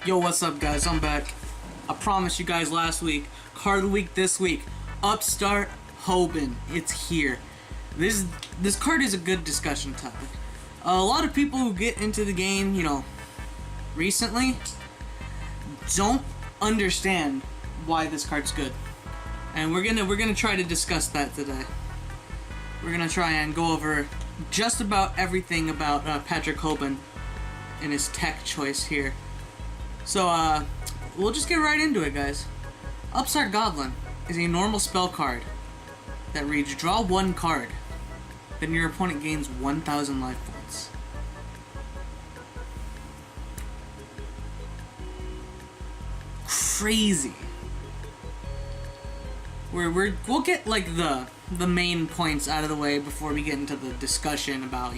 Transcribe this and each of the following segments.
Yo, what's up, guys? I'm back. I promised you guys last week. Card of the week this week. Upstart Hoban. It's here. This card is a good discussion topic. A lot of people who get into the game, recently, don't understand why this card's good, and we're gonna try to discuss that today. We're gonna try and go over just about everything about Patrick Hoban and his tech choice here. So, we'll just get right into it, guys. Upstart Goblin is a normal spell card that reads, draw one card, then your opponent gains 1,000 life points. Crazy. We'll get, like, the main points out of the way before we get into the discussion about,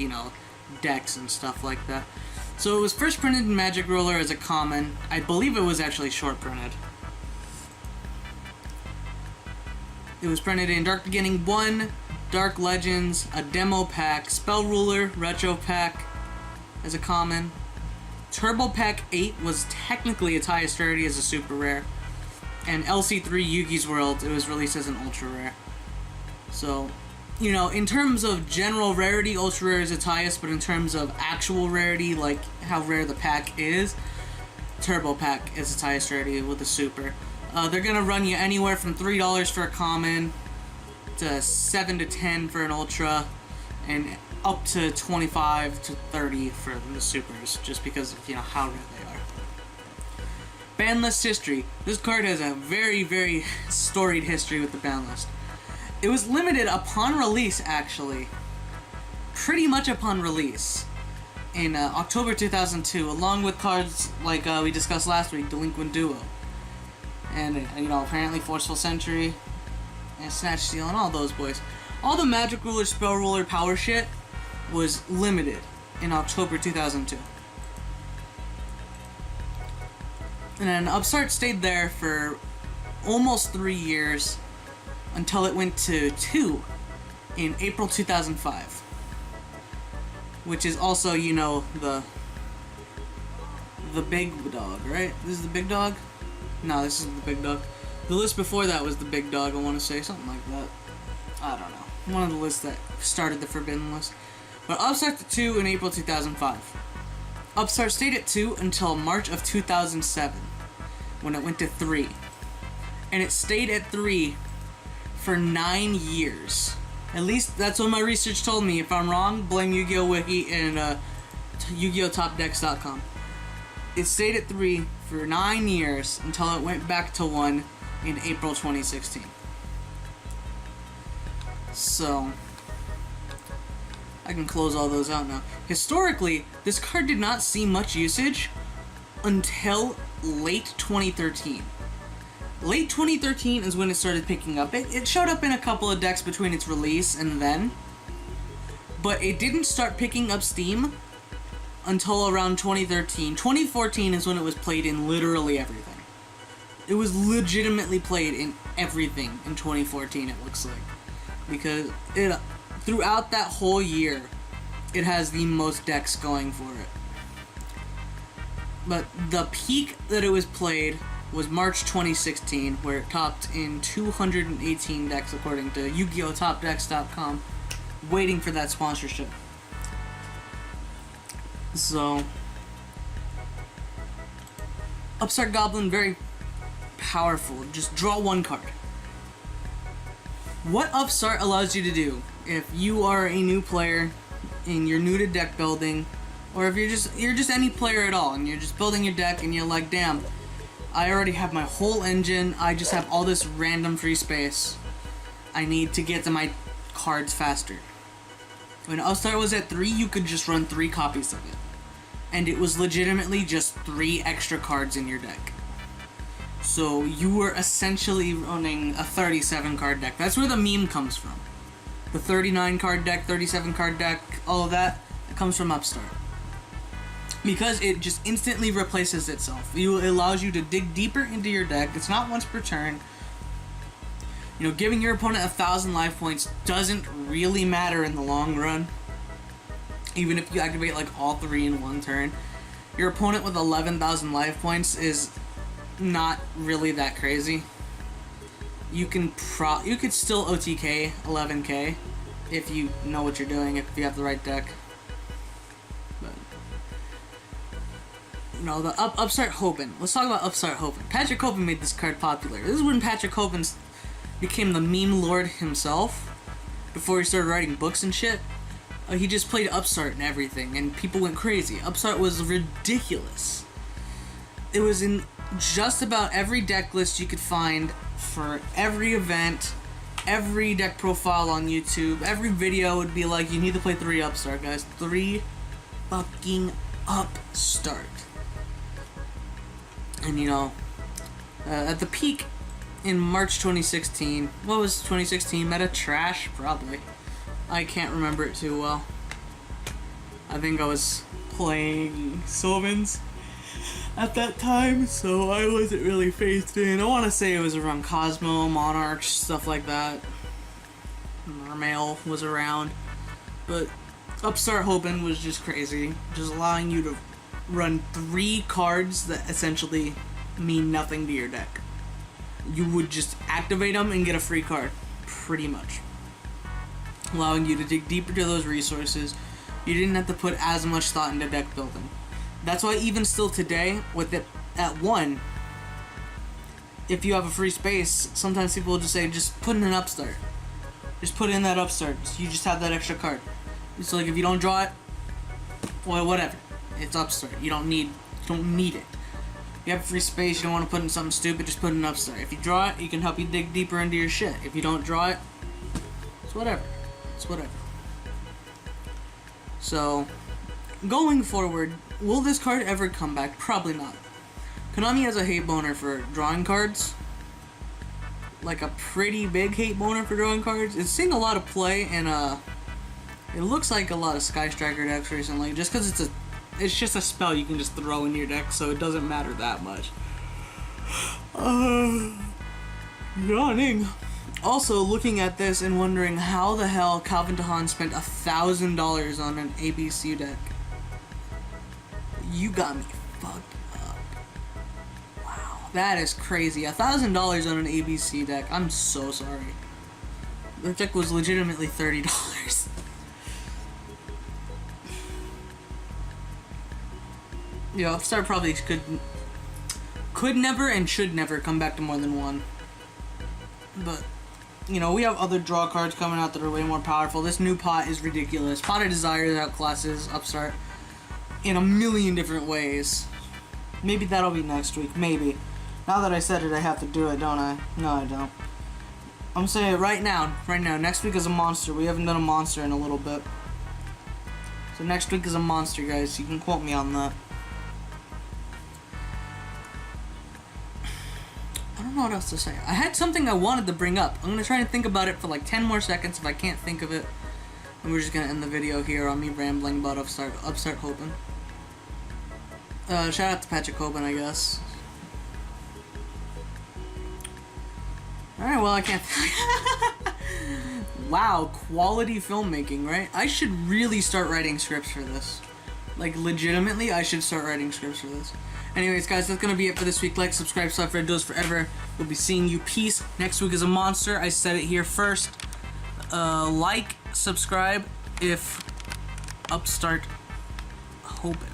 decks and stuff like that. So it was first printed in Magic Ruler as a common. I believe it was actually short printed. It was printed in Dark Beginning 1, Dark Legends, a demo pack, Spell Ruler, Retro pack as a common. Turbo Pack 8 was technically its highest rarity as a super rare. And LC3 Yugi's World, it was released as an ultra rare. So, in terms of general rarity, ultra rare is its highest, but in terms of actual rarity, like how rare the pack is, Turbo Pack is its highest rarity with the super. They're gonna run you anywhere from $3 for a common to $7 to $10 for an ultra, and up to $25 to $30 for the supers, just because of how rare they are. Banlist History. This card has a very, very storied history with the ban list. It was limited upon release, actually. Pretty much upon release. In October 2002, along with cards like we discussed last week, Delinquent Duo. And, apparently Forceful Sentry, and Snatch Steal, and all those boys. All the Magic Ruler, Spell Ruler, power shit was limited in October 2002. And then Upstart stayed there for almost 3 years, until it went to 2 in April 2005. Which is also, the big dog, right? This is the big dog? No, this isn't the big dog. The list before that was the big dog, I want to say, something like that. I don't know. One of the lists that started the Forbidden list. But Upstart to 2 in April 2005. Upstart stayed at 2 until March of 2007, when it went to 3. And it stayed at 3 for 9 years. At least that's what my research told me. If I'm wrong, blame YuGiOh Wiki and YuGiOhTopDecks.com. It stayed at 3 for 9 years until it went back to 1 in April 2016. So, I can close all those out now. Historically, this card did not see much usage until late 2013. Late 2013 is when it started picking up. It showed up in a couple of decks between its release and then, but it didn't start picking up steam until around 2013. 2014 is when it was played in literally everything. It was legitimately played in everything in 2014, it looks like. Because throughout that whole year, it has the most decks going for it. But the peak that it was played was March 2016, where it topped in 218 decks according to YuGiOhTopDecks.com, waiting for that sponsorship. So, Upstart Goblin, very powerful. Just draw one card. What Upstart allows you to do, if you are a new player and you're new to deck building, or if you're just any player at all and you're just building your deck and you're like, damn, I already have my whole engine, I just have all this random free space, I need to get to my cards faster. When Upstart was at 3, you could just run 3 copies of it. And it was legitimately just 3 extra cards in your deck. So you were essentially running a 37 card deck. That's where the meme comes from. The 39 card deck, 37 card deck, all of that, it comes from Upstart. Because it just instantly replaces itself. It allows you to dig deeper into your deck. It's not once per turn. Giving your opponent 1,000 life points doesn't really matter in the long run. Even if you activate like all 3 in one turn. your opponent with 11,000 life points is not really that crazy. You could still OTK 11k if you know what you're doing, if you have the right deck. But no, the Upstart Hoban. Let's talk about Upstart Hoban. Patrick Hoban made this card popular. This is when Patrick Hoban became the meme lord himself. Before he started writing books and shit, he just played Upstart and everything, and people went crazy. Upstart was ridiculous. It was in just about every deck list you could find for every event, every deck profile on YouTube. Every video would be like, you need to play 3 Upstart, guys. 3 fucking Upstart. And you know, at the peak in March 2016, what was 2016? Meta trash? Probably. I can't remember it too well. I think I was playing Sylvans at that time, so I wasn't really phased in. I want to say it was around Cosmo, Monarch, stuff like that. Mermail was around. But Upstart Hoban was just crazy. Just allowing you to run 3 cards that essentially mean nothing to your deck. You would just activate them and get a free card, pretty much. Allowing you to dig deeper to those resources. You didn't have to put as much thought into deck building. That's why even still today, with it at 1, if you have a free space, sometimes people will just say, just put in an Upstart. Just put in that Upstart, so you just have that extra card. It's like, if you don't draw it, well, whatever. It's Upstart. You don't need it. You have free space, you don't want to put in something stupid, just put in an Upstart. If you draw it, it can help you dig deeper into your shit. If you don't draw it, it's whatever. It's whatever. So, going forward, will this card ever come back? Probably not. Konami has a hate boner for drawing cards. Like a pretty big hate boner for drawing cards. It's seeing a lot of play in it looks like a lot of Sky Striker decks recently, just because it's just a spell you can just throw in your deck, so it doesn't matter that much. Yawning. Also, looking at this and wondering how the hell Calvin Tahan spent $1,000 on an ABC deck. You got me fucked up. Wow, that is crazy. $1,000 on an ABC deck. I'm so sorry. The deck was legitimately $30. Yeah, Upstart probably could never and should never come back to more than 1. But, you know, we have other draw cards coming out that are way more powerful. This new pot is ridiculous. Pot of Desire outclasses Upstart in a million different ways. Maybe that'll be next week. Maybe. Now that I said it, I have to do it, don't I? No, I don't. I'm saying it right now. Right now. Next week is a monster. We haven't done a monster in a little bit. So next week is a monster, guys. You can quote me on that. I don't know what else to say. I had something I wanted to bring up. I'm going to try and think about it for like 10 more seconds. If I can't think of it, and we're just going to end the video here on me rambling about Upstart Hoban. Shout out to Patrick Hoban, I guess. Alright, well, I can't... Wow, quality filmmaking, right? I should really start writing scripts for this. Like, legitimately, I should start writing scripts for this. Anyways, guys, that's gonna be it for this week. Like, subscribe, stuff, Red Doors Forever. We'll be seeing you. Peace. Next week is a monster. I said it here first. Like, subscribe if Upstart Hoban.